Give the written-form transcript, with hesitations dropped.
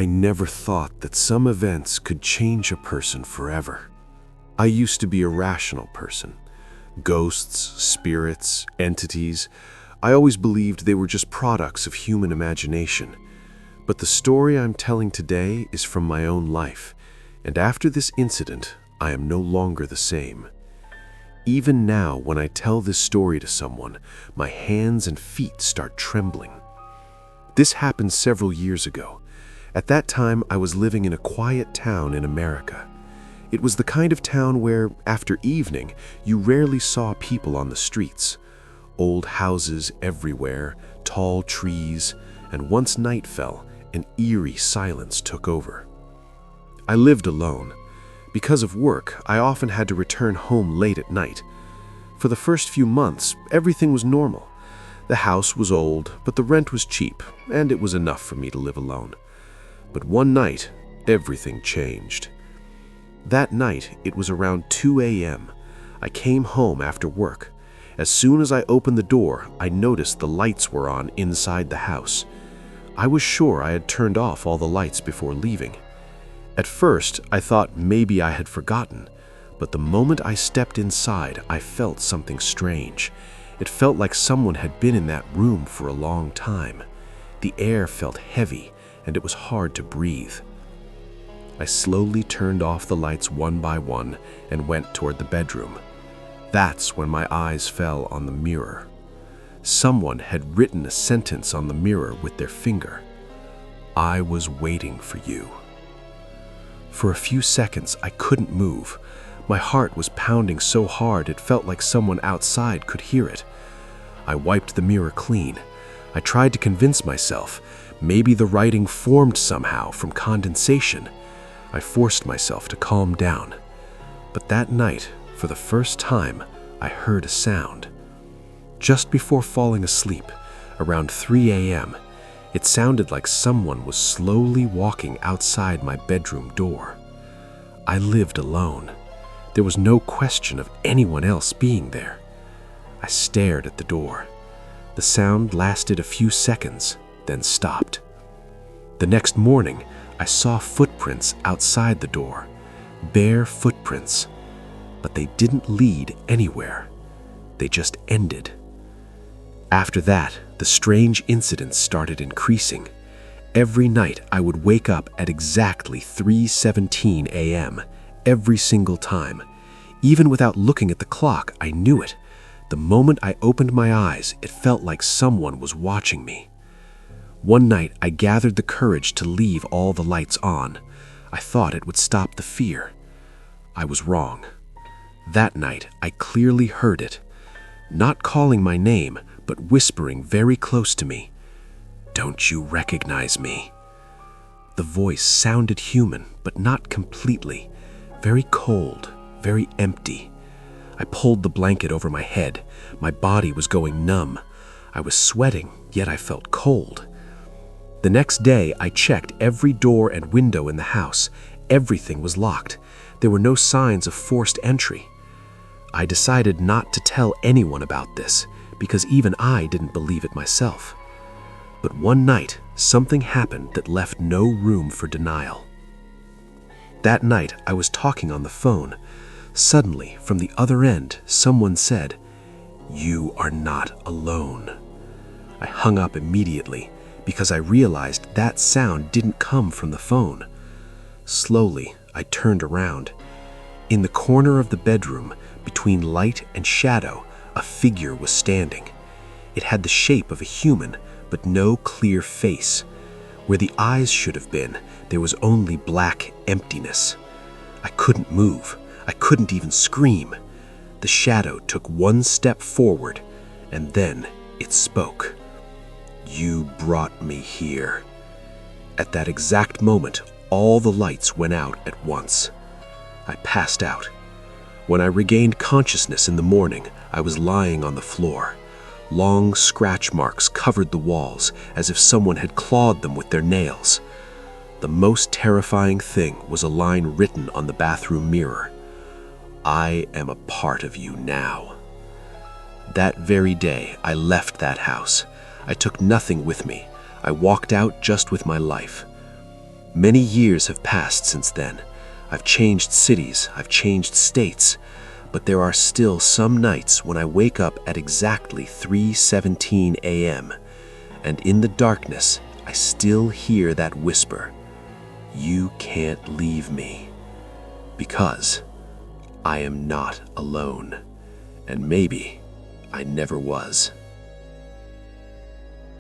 I never thought that some events could change a person forever. I used to be a rational person. Ghosts, spirits, entities, I always believed they were just products of human imagination. But the story I'm telling today is from my own life, and after this incident, I am no longer the same. Even now, when I tell this story to someone, my hands and feet start trembling. This happened several years ago. At that time, I was living in a quiet town in America. It was the kind of town where, after evening, you rarely saw people on the streets. Old houses everywhere, tall trees, and once night fell, an eerie silence took over. I lived alone. Because of work, I often had to return home late at night. For the first few months, everything was normal. The house was old, but the rent was cheap, and it was enough for me to live alone. But one night, everything changed. That night, it was around 2 a.m. I came home after work. As soon as I opened the door, I noticed the lights were on inside the house. I was sure I had turned off all the lights before leaving. At first, I thought maybe I had forgotten, but the moment I stepped inside, I felt something strange. It felt like someone had been in that room for a long time. The air felt heavy, and it was hard to breathe. I slowly turned off the lights one by one and went toward the bedroom. That's when my eyes fell on the mirror. Someone had written a sentence on the mirror with their finger. "I was waiting for you." For a few seconds, I couldn't move. My heart was pounding so hard it felt like someone outside could hear it. I wiped the mirror clean. I tried to convince myself maybe the writing formed somehow from condensation. I forced myself to calm down. But that night, for the first time, I heard a sound. Just before falling asleep, around 3 a.m., it sounded like someone was slowly walking outside my bedroom door. I lived alone. There was no question of anyone else being there. I stared at the door. The sound lasted a few seconds, then stopped. The next morning, I saw footprints outside the door, bare footprints, but they didn't lead anywhere. They just ended. After that, the strange incidents started increasing. Every night, I would wake up at exactly 3:17 a.m., every single time. Even without looking at the clock, I knew it. The moment I opened my eyes, it felt like someone was watching me. One night, I gathered the courage to leave all the lights on. I thought it would stop the fear. I was wrong. That night, I clearly heard it, not calling my name, but whispering very close to me. "Don't you recognize me?" The voice sounded human, but not completely. Very cold, very empty. I pulled the blanket over my head. My body was going numb. I was sweating, yet I felt cold. The next day, I checked every door and window in the house. Everything was locked. There were no signs of forced entry. I decided not to tell anyone about this, because even I didn't believe it myself. But one night, something happened that left no room for denial. That night, I was talking on the phone. Suddenly, from the other end, someone said, "You are not alone." I hung up immediately because I realized that sound didn't come from the phone. Slowly, I turned around. In the corner of the bedroom, between light and shadow, a figure was standing. It had the shape of a human, but no clear face. Where the eyes should have been, there was only black emptiness. I couldn't move. I couldn't even scream. The shadow took one step forward, and then it spoke. "You brought me here." At that exact moment, all the lights went out at once. I passed out. When I regained consciousness in the morning, I was lying on the floor. Long scratch marks covered the walls, as if someone had clawed them with their nails. The most terrifying thing was a line written on the bathroom mirror. "I am a part of you now." That very day, I left that house. I took nothing with me. I walked out just with my life. Many years have passed since then. I've changed cities, I've changed states, but there are still some nights when I wake up at exactly 3:17 a.m., and in the darkness, I still hear that whisper, "You can't leave me," because I am not alone, and maybe I never was.